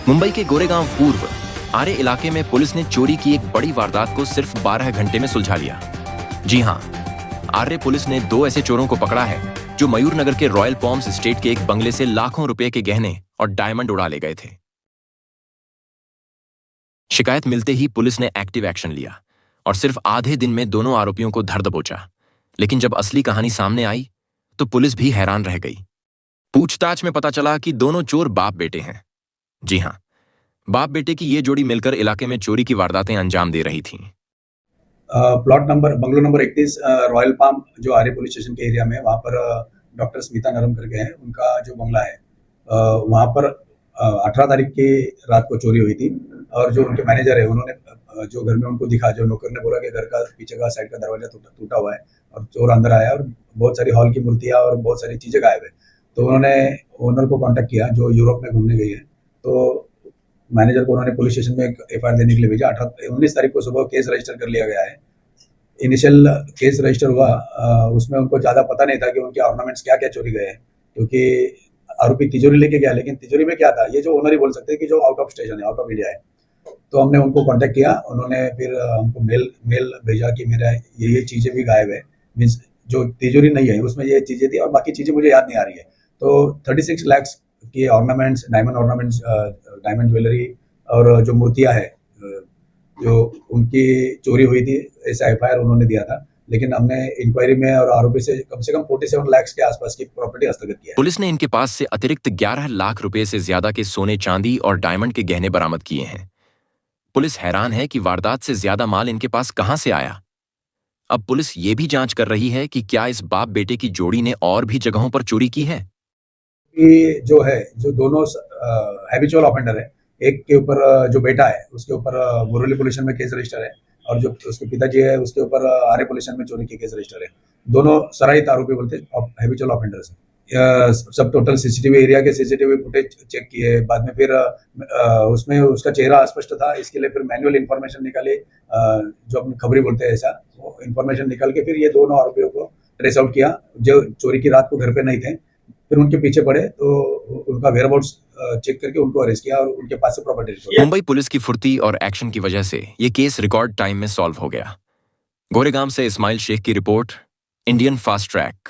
मुंबई के गोरेगांव पूर्व आरे इलाके में पुलिस ने चोरी की एक बड़ी वारदात को सिर्फ 12 घंटे में सुलझा लिया। जी हां, आरे पुलिस ने 2 ऐसे चोरों को पकड़ा है जो मयूर नगर के रॉयल पॉम्स एस्टेट के एक बंगले से लाखों रुपए के गहने और डायमंड उड़ा ले गए थे। शिकायत मिलते ही पुलिस ने एक्टिव एक्शन लिया और सिर्फ आधे दिन में दोनों आरोपियों को धर दबोचा। लेकिन जब असली कहानी सामने आई तो पुलिस भी हैरान रह गई। पूछताछ में पता चला कि दोनों चोर बाप बेटे हैं। जी हां, बाप बेटे की ये जोड़ी मिलकर इलाके में चोरी की वारदातें अंजाम दे रही थीं। Plot number bungalow number 31 royal palm जो आरे पुलिस स्टेशन के एरिया में, वहाँ पर डॉक्टर स्मिता नरम करके हैं, उनका जो बंगला है वहाँ पर 18 तारीख की रात को चोरी हुई थी। और जो उनके मैनेजर है उन्होंने जो घर में उनको दिखा, जो नौकर ने बोला कि घर का पीछे का साइड का दरवाजा टूटा हुआ है और चोर अंदर आया और बहुत सारी हॉल की मूर्तियाँ और बहुत सारी चीज़ें गायब है। तो उन्होंने ओनर को कांटेक्ट किया जो यूरोप में घूमने गई है। तो मैनेजर को उन्होंने पुलिस स्टेशन में एफआईआर देने के लिए भेजा। 19 तारीख को सुबह केस रजिस्टर कर लिया गया है। इनिशियल केस रजिस्टर हुआ, उसमें उनको ज़्यादा पता नहीं था कि उनके ऑर्नामेंट्स क्या क्या चोरी गए हैं, क्योंकि आरोपी तिजोरी लेके गया, लेकिन तिजोरी में क्या था ये जो ओनर ही बोल सकते हैं कि जो आउट ऑफ स्टेशन है, आउट ऑफ इंडिया है। तो हमने उनको कांटेक्ट किया, उन्होंने फिर हमको मेल भेजा कि मेरा ये चीज़ें भी गायब है, मीन्स जो तिजोरी नहीं है उसमें ये चीज़ें थी और बाकी चीज़ें मुझे याद नहीं आ रही है। तो 36 लाख की ornaments, diamond ornaments, diamond jewellery और जो मूर्तियाँ है जो उनकी चोरी हुई थी, ऐसा एफआईआर उन्होंने दिया था। लेकिन हमने इंक्वायरी में और आरोपी से कम 47 लाख के आसपास की प्रॉपर्टी हस्तगत किया है। पुलिस ने इनके पास से अतिरिक्त 11 लाख रुपए से ज्यादा के सोने, चांदी और डायमंड के गहने बरामद किए हैं। पुलिस हैरान है कि वारदात से ज्यादा माल इनके पास कहां से आया। अब पुलिस ये भी जांच कर रही है कि क्या इस बाप बेटे की जोड़ी ने और भी जगहों पर चोरी की है। कि जो है, जो दोनों हैबिचुअल ऑफेंडर है, एक के ऊपर जो बेटा है उसके ऊपर मुरली पुलिस स्टेशन में केस रजिस्टर है और जो उसके पिताजी है उसके ऊपर आरे पुलिस स्टेशन में चोरी की केस रजिस्टर है। दोनों सराहित आरोपी बोलते हैं, हैबिचुअल ऑफेंडर्स है। सब टोटल सीसीटीवी एरिया के सीसीटीवी फुटेज चेक किए, बाद में फिर उसमें उसका चेहरा अस्पष्ट था, इसके लिए फिर मैनुअल इन्फॉर्मेशन निकाली, जो अपनी खबरी बोलते हैं ऐसा, वो इन्फॉर्मेशन निकाल के फिर ये दोनों आरोपियों को ट्रेस आउट किया जो चोरी की रात को घर पे नहीं थे। फिर उनके पीछे पड़े तो उनका वेयरहाउस चेक करके उनको अरेस्ट किया और उनके पास से प्रॉपर्टी। मुंबई पुलिस की फुर्ती और एक्शन की वजह से ये केस रिकॉर्ड टाइम में सॉल्व हो गया। गोरेगांव से इस्माइल शेख की रिपोर्ट, इंडियन फास्ट ट्रैक।